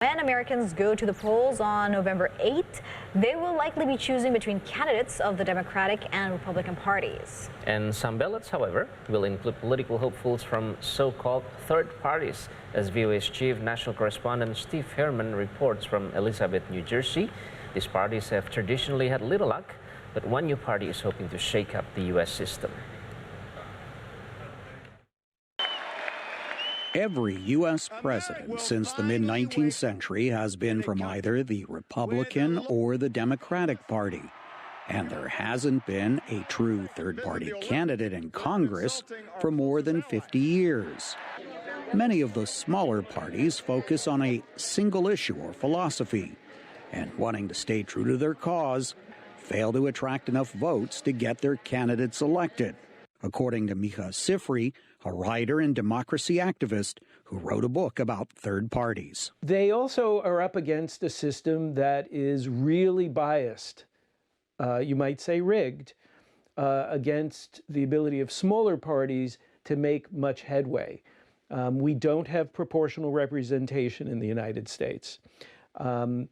When Americans go to the polls on November 8th, they will likely be choosing between candidates of the Democratic and Republican parties. And some ballots, however, will include political hopefuls from so-called third parties, as VOA's chief national correspondent Steve Herman reports from Elizabeth, New Jersey. These parties have traditionally had little luck, but one new party is hoping to shake up the U.S. system. Every U.S. president since the mid-19th century has been from either the Republican or the Democratic Party. And there hasn't been a true third-party candidate in Congress for more than 50 years. Many of the smaller parties focus on a single issue or philosophy, and wanting to stay true to their cause, fail to attract enough votes to get their candidates elected, according to Micha Sifri, a writer and democracy activist who wrote a book about third parties. They also are up against a system that is really biased, you might say rigged, against the ability of smaller parties to make much headway. We don't have proportional representation in the United States. And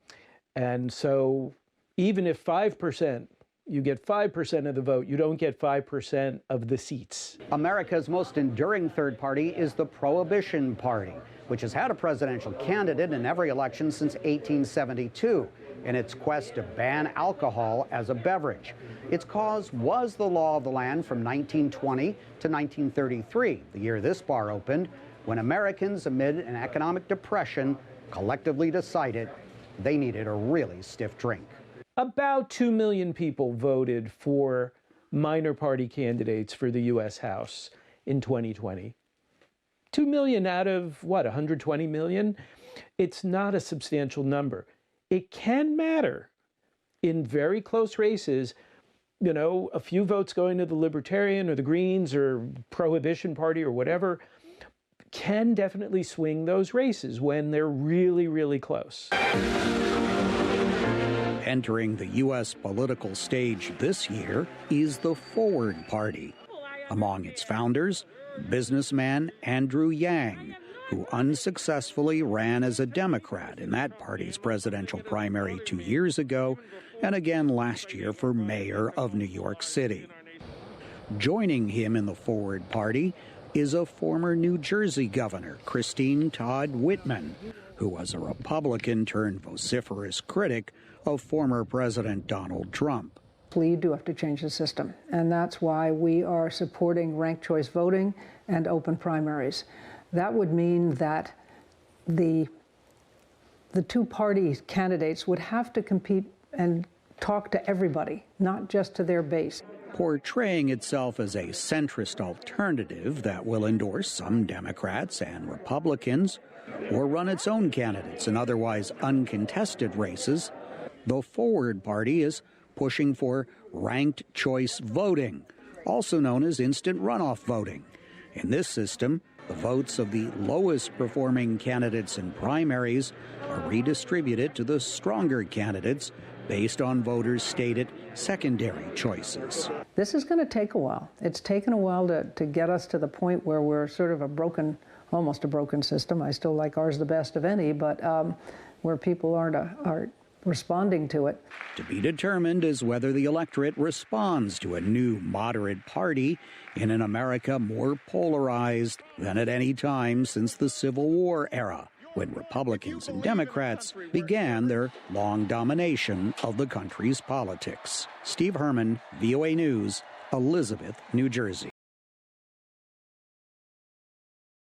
so even if 5%, you get 5% of the vote, you don't get 5% of the seats. America's most enduring third party is the Prohibition Party, which has had a presidential candidate in every election since 1872 in its quest to ban alcohol as a beverage. Its cause was the law of the land from 1920 to 1933, the year this bar opened, when Americans, amid an economic depression, collectively decided they needed a really stiff drink. About 2 million people voted for minor party candidates for the U.S. House in 2020. 2 million out of, what, 120 million? It's not a substantial number. It can matter in very close races, you know, a few votes going to the Libertarian or the Greens or Prohibition Party or whatever can definitely swing those races when they're really, really close. Entering the U.S. political stage this year is the Forward Party. Among its founders, businessman Andrew Yang, who unsuccessfully ran as a Democrat in that party's presidential primary 2 years ago and again last year for mayor of New York City. Joining him in the Forward Party is a former New Jersey governor, Christine Todd Whitman, who was a Republican turned vociferous critic of former President Donald Trump. We do have to change the system, and that's why we are supporting ranked choice voting and open primaries. That would mean that the two-party candidates would have to compete and talk to everybody, not just to their base. Portraying itself as a centrist alternative that will endorse some Democrats and Republicans or run its own candidates in otherwise uncontested races, the Forward Party is pushing for ranked choice voting, also known as instant runoff voting. In this system, the votes of the lowest performing candidates in primaries are redistributed to the stronger candidates based on voters' stated secondary choices. This is going to take a while. It's taken a while to get us to the point where we're sort of almost a broken system. I still like ours the best of any, but where people aren't responding to it. To be determined is whether the electorate responds to a new moderate party in an America more polarized than at any time since the Civil War era, when Republicans and Democrats began their long domination of the country's politics. Steve Herman, VOA News, Elizabeth, New Jersey.